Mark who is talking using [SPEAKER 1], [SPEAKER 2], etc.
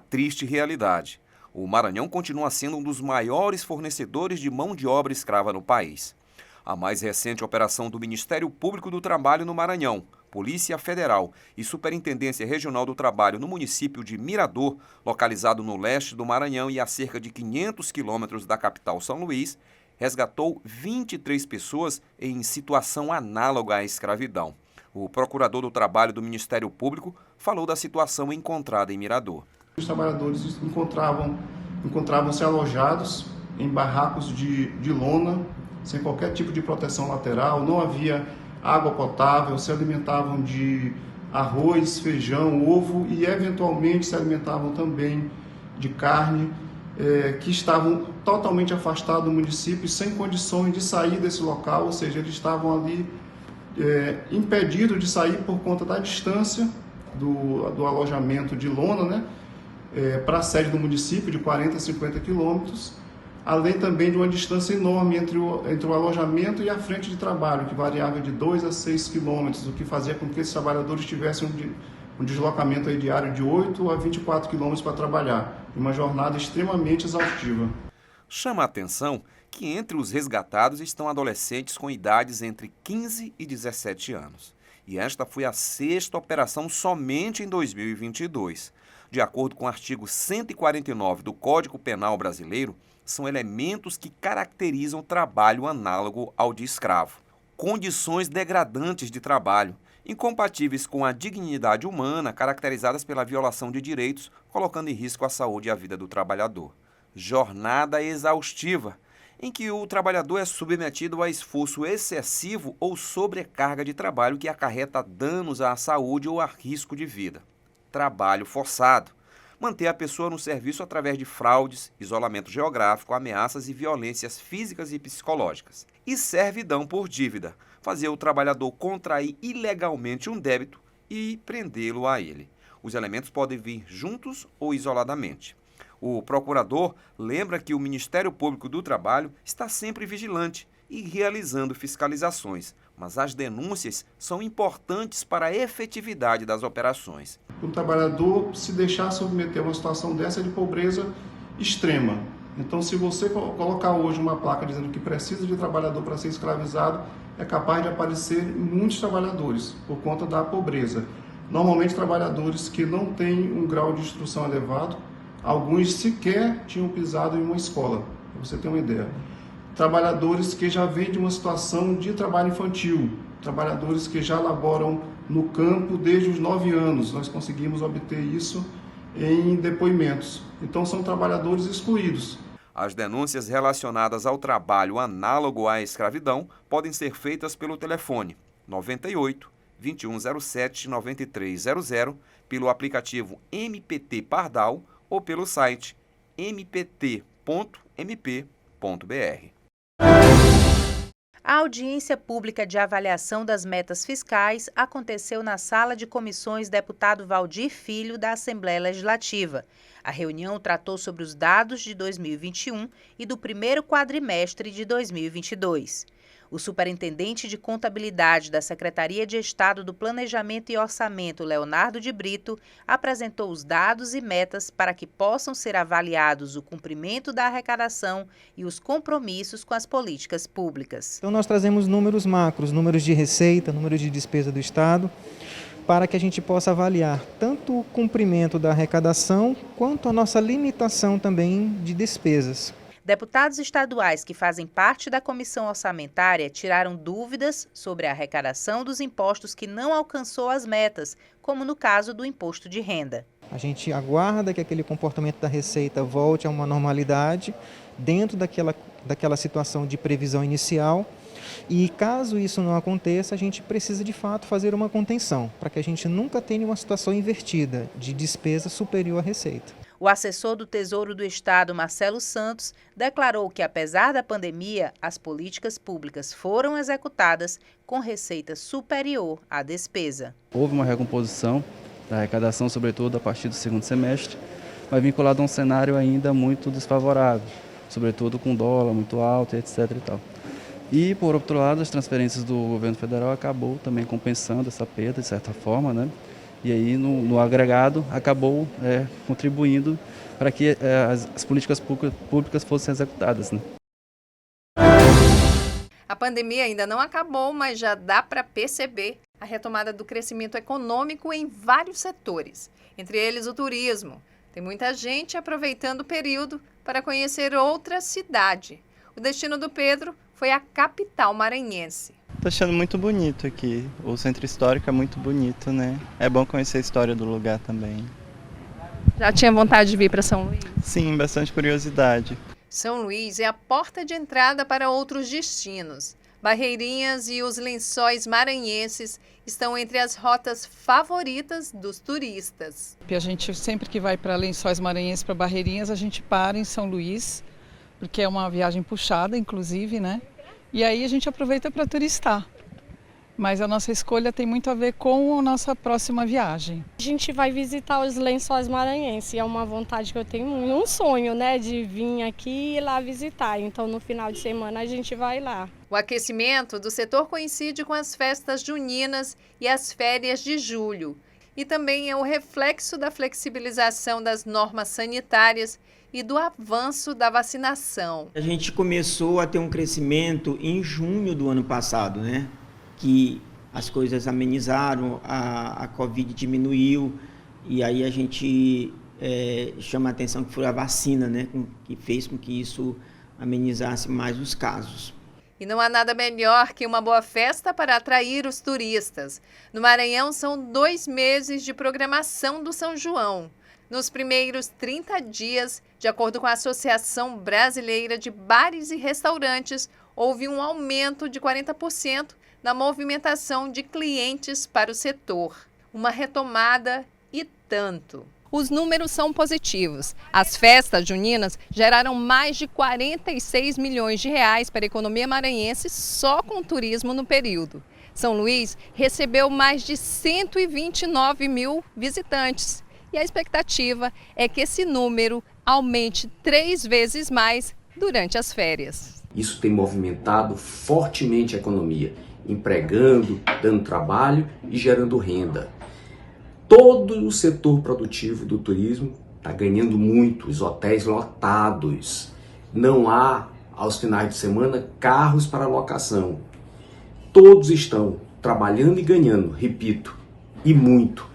[SPEAKER 1] triste realidade. O Maranhão continua sendo um dos maiores fornecedores de mão de obra escrava no país. A mais recente operação do Ministério Público do Trabalho no Maranhão, Polícia Federal e Superintendência Regional do Trabalho no município de Mirador, localizado no leste do Maranhão e a cerca de 500 quilômetros da capital São Luís, resgatou 23 pessoas em situação análoga à escravidão. O procurador do Trabalho do Ministério Público falou da situação encontrada em Mirador.
[SPEAKER 2] Os trabalhadores encontravam-se alojados em barracos de lona, sem qualquer tipo de proteção lateral, não havia água potável, se alimentavam de arroz, feijão, ovo e eventualmente se alimentavam também de carne, que estavam totalmente afastados do município, sem condições de sair desse local, ou seja, eles estavam ali impedidos de sair por conta da distância do alojamento de lona, né, para a sede do município, de 40 a 50 quilômetros, além também de uma distância enorme entre o alojamento e a frente de trabalho, que variava de 2 a 6 quilômetros, o que fazia com que esses trabalhadores tivessem um deslocamento diário de 8 a 24 quilômetros para trabalhar, uma jornada extremamente exaustiva.
[SPEAKER 1] Chama a atenção que entre os resgatados estão adolescentes com idades entre 15 e 17 anos. E esta foi a 6ª operação somente em 2022. De acordo com o artigo 149 do Código Penal Brasileiro, são elementos que caracterizam trabalho análogo ao de escravo. Condições degradantes de trabalho, incompatíveis com a dignidade humana, caracterizadas pela violação de direitos, colocando em risco a saúde e a vida do trabalhador. Jornada exaustiva, em que o trabalhador é submetido a esforço excessivo ou sobrecarga de trabalho que acarreta danos à saúde ou a risco de vida. Trabalho forçado. Manter a pessoa no serviço através de fraudes, isolamento geográfico, ameaças e violências físicas e psicológicas. E servidão por dívida. Fazer o trabalhador contrair ilegalmente um débito e prendê-lo a ele. Os elementos podem vir juntos ou isoladamente. O procurador lembra que o Ministério Público do Trabalho está sempre vigilante e realizando fiscalizações, mas as denúncias são importantes para a efetividade das operações.
[SPEAKER 2] O trabalhador se deixar submeter a uma situação dessa é de pobreza extrema. Então, se você colocar hoje uma placa dizendo que precisa de trabalhador para ser escravizado, é capaz de aparecer muitos trabalhadores por conta da pobreza. Normalmente, trabalhadores que não têm um grau de instrução elevado, alguns sequer tinham pisado em uma escola, para você ter uma ideia. Trabalhadores que já vêm de uma situação de trabalho infantil, trabalhadores que já laboram no campo desde os 9 anos. Nós conseguimos obter isso em depoimentos. Então, são trabalhadores excluídos.
[SPEAKER 1] As denúncias relacionadas ao trabalho análogo à escravidão podem ser feitas pelo telefone 98 2107 9300, pelo aplicativo MPT Pardal ou pelo site mpt.mp.br.
[SPEAKER 3] A audiência pública de avaliação das metas fiscais aconteceu na Sala de Comissões Deputado Valdir Filho, da Assembleia Legislativa. A reunião tratou sobre os dados de 2021 e do primeiro quadrimestre de 2022. O superintendente de contabilidade da Secretaria de Estado do Planejamento e Orçamento, Leonardo de Brito, apresentou os dados e metas para que possam ser avaliados o cumprimento da arrecadação e os compromissos com as políticas públicas.
[SPEAKER 4] Então nós trazemos números macros, números de receita, números de despesa do Estado, para que a gente possa avaliar tanto o cumprimento da arrecadação quanto a nossa limitação também de despesas.
[SPEAKER 3] Deputados estaduais que fazem parte da comissão orçamentária tiraram dúvidas sobre a arrecadação dos impostos que não alcançou as metas, como no caso do imposto de renda.
[SPEAKER 4] A gente aguarda que aquele comportamento da Receita volte a uma normalidade dentro daquela situação de previsão inicial. E caso isso não aconteça, a gente precisa de fato fazer uma contenção, para que a gente nunca tenha uma situação invertida de despesa superior à receita.
[SPEAKER 3] O assessor do Tesouro do Estado, Marcelo Santos, declarou que, apesar da pandemia, as políticas públicas foram executadas com receita superior à despesa.
[SPEAKER 5] Houve uma recomposição da arrecadação, sobretudo a partir do segundo semestre, mas vinculado a um cenário ainda muito desfavorável, sobretudo com dólar muito alto, etc. e tal. E, por outro lado, as transferências do governo federal acabou também compensando essa perda, de certa forma, né? E aí, no agregado, acabou contribuindo para que as políticas públicas fossem executadas, né?
[SPEAKER 3] A pandemia ainda não acabou, mas já dá para perceber a retomada do crescimento econômico em vários setores, entre eles o turismo. Tem muita gente aproveitando o período para conhecer outra cidade. O destino do Pedro foi a capital maranhense.
[SPEAKER 6] Estou achando muito bonito aqui. O centro histórico é muito bonito, né? É bom conhecer a história do lugar também.
[SPEAKER 3] Já tinha vontade de vir para São Luís?
[SPEAKER 6] Sim, bastante curiosidade.
[SPEAKER 3] São Luís é a porta de entrada para outros destinos. Barreirinhas e os Lençóis Maranhenses estão entre as rotas favoritas dos turistas.
[SPEAKER 7] A gente sempre que vai para Lençóis Maranhenses, para Barreirinhas, a gente para em São Luís, porque é uma viagem puxada, inclusive, né? E aí a gente aproveita para turistar. Mas a nossa escolha tem muito a ver com a nossa próxima viagem.
[SPEAKER 8] A gente vai visitar os Lençóis Maranhenses, é uma vontade que eu tenho, um sonho, né, de vir aqui e lá visitar. Então no final de semana a gente vai lá.
[SPEAKER 3] O aquecimento do setor coincide com as festas juninas e as férias de julho. E também é o reflexo da flexibilização das normas sanitárias e do avanço da vacinação.
[SPEAKER 9] A gente começou a ter um crescimento em junho do ano passado, né? Que as coisas amenizaram, a Covid diminuiu e aí a gente chama a atenção que foi a vacina, né? Que fez com que isso amenizasse mais os casos.
[SPEAKER 3] E não há nada melhor que uma boa festa para atrair os turistas. No Maranhão são 2 meses de programação do São João. Nos primeiros 30 dias, de acordo com a Associação Brasileira de Bares e Restaurantes, houve um aumento de 40% na movimentação de clientes para o setor. Uma retomada e tanto. Os números são positivos. As festas juninas geraram mais de 46 milhões de reais para a economia maranhense só com o turismo no período. São Luís recebeu mais de 129 mil visitantes. E a expectativa é que esse número aumente 3 vezes mais durante as férias.
[SPEAKER 10] Isso tem movimentado fortemente a economia, empregando, dando trabalho e gerando renda. Todo o setor produtivo do turismo está ganhando muito, os hotéis lotados. Não há, aos finais de semana, carros para locação. Todos estão trabalhando e ganhando, repito, e muito.